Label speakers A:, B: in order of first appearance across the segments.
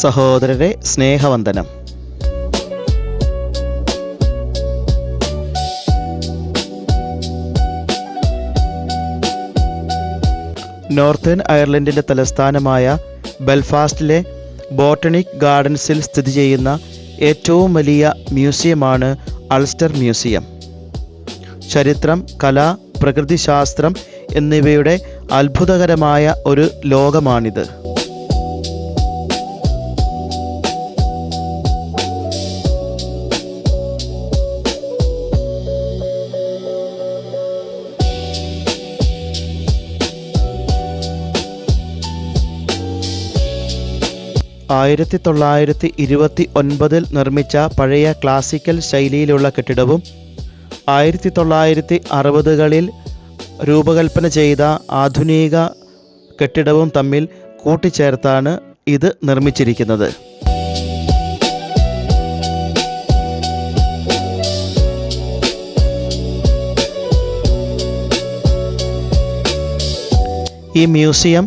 A: സഹോദരരെ സ്നേഹവന്ദനം. നോർത്തേൺ അയർലൻഡിൻ്റെ തലസ്ഥാനമായ ബെൽഫാസ്റ്റിലെ ബോട്ടണിക് ഗാർഡൻസിൽ സ്ഥിതി ചെയ്യുന്ന ഏറ്റവും വലിയ മ്യൂസിയമാണ് അൾസ്റ്റർ മ്യൂസിയം. ചരിത്രം, കല, പ്രകൃതിശാസ്ത്രം എന്നിവയുടെ അത്ഭുതകരമായ ഒരു ലോകമാണിത്. ആയിരത്തി 1929 നിർമ്മിച്ച പഴയ ക്ലാസിക്കൽ ശൈലിയിലുള്ള കെട്ടിടവും 1960കളിൽ രൂപകൽപ്പന ചെയ്ത ആധുനിക കെട്ടിടവും തമ്മിൽ കൂട്ടിച്ചേർത്താണ് ഇത് നിർമ്മിച്ചിരിക്കുന്നത്. ഈ മ്യൂസിയം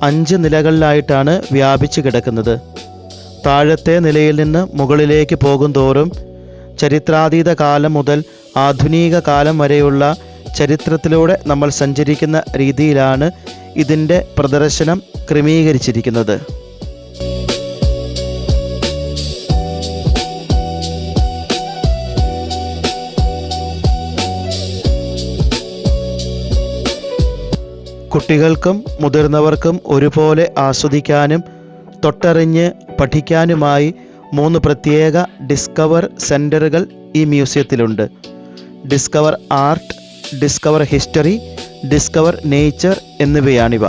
A: 5 നിലകളിലായിട്ടാണ് വ്യാപിച്ചു കിടക്കുന്നത്. താഴത്തെ നിലയിൽ നിന്ന് മുകളിലേക്ക് പോകുന്തോറും ചരിത്രാതീത കാലം മുതൽ ആധുനിക കാലം വരെയുള്ള ചരിത്രത്തിലൂടെ നമ്മൾ സഞ്ചരിക്കുന്ന രീതിയിലാണ് ഇതിൻ്റെ പ്രദർശനം ക്രമീകരിച്ചിരിക്കുന്നത്. കുട്ടികൾക്കും മുതിർന്നവർക്കും ഒരുപോലെ ആസ്വദിക്കാനും തൊട്ടറിഞ്ഞ് പഠിക്കാനുമായി 3 പ്രത്യേക ഡിസ്കവർ സെൻ്ററുകൾ ഈ മ്യൂസിയത്തിലുണ്ട്. Discover art, discover history, discover nature എന്നിവയാണിവ.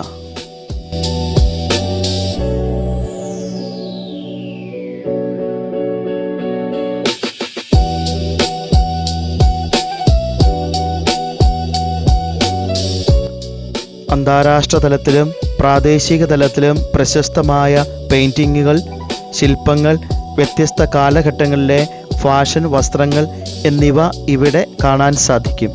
A: അന്താരാഷ്ട്ര തലത്തിലും പ്രാദേശിക തലത്തിലും പ്രശസ്തമായ പെയിൻറ്റിങ്ങുകൾ, ശില്പങ്ങൾ, വ്യത്യസ്ത കാലഘട്ടങ്ങളിലെ ഫാഷൻ വസ്ത്രങ്ങൾ എന്നിവ ഇവിടെ കാണാൻ സാധിക്കും.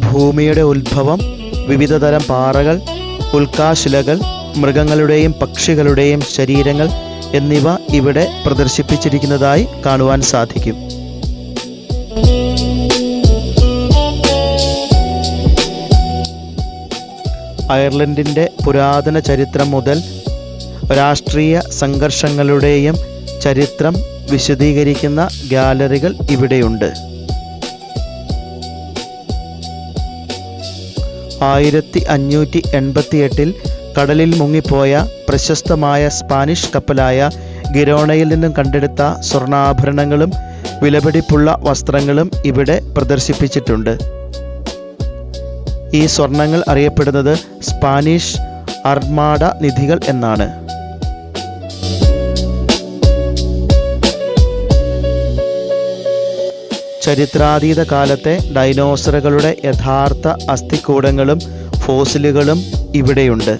A: ഭൂമിയുടെ ഉത്ഭവം, വിവിധതരം പാറകൾ, ഉൽക്കാശിലകൾ, മൃഗങ്ങളുടെയും പക്ഷികളുടെയും ശരീരങ്ങൾ എന്നിവ ഇവിടെ പ്രദർശിപ്പിച്ചിരിക്കുന്നതായി കാണുവാൻ സാധിക്കും. അയർലൻഡിൻ്റെ പുരാതന ചരിത്രം മുതൽ രാഷ്ട്രീയ സംഘർഷങ്ങളുടെയും ചരിത്രം വിശദീകരിക്കുന്ന ഗാലറികൾ ഇവിടെയുണ്ട്. 1588 കടലിൽ മുങ്ങിപ്പോയ പ്രശസ്തമായ സ്പാനിഷ് കപ്പലായ ഗിരോണയിൽ നിന്നും കണ്ടെടുത്ത സ്വർണ്ണാഭരണങ്ങളും വിലപിടിപ്പുള്ള വസ്ത്രങ്ങളും ഇവിടെ പ്രദർശിപ്പിച്ചിട്ടുണ്ട്. ഈ സ്വർണങ്ങൾ അറിയപ്പെടുന്നത് സ്പാനിഷ് അർമാഡ നിധികൾ എന്നാണ്. ചരിത്രാതീത കാലത്തെ ഡൈനോസറുകളുടെ യഥാർത്ഥ അസ്ഥികൂടങ്ങളും ഫോസിലുകളും ഇവിടെയുണ്ട്.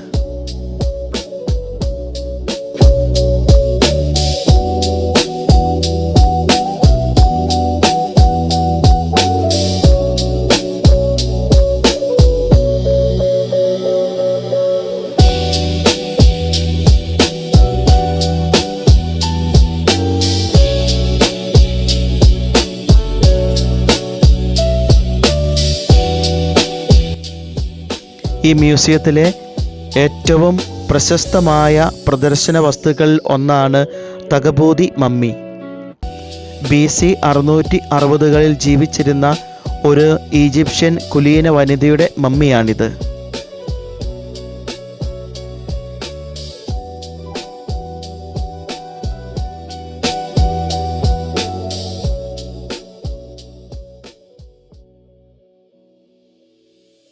A: ഈ മ്യൂസിയത്തിലെ ഏറ്റവും പ്രശസ്തമായ പ്രദർശന വസ്തുക്കളിൽ ഒന്നാണ് തകബൂതി മമ്മി. BC 660കളിൽ ജീവിച്ചിരുന്ന ഒരു ഈജിപ്ഷ്യൻ കുലീന വനിതയുടെ മമ്മിയാണിത്.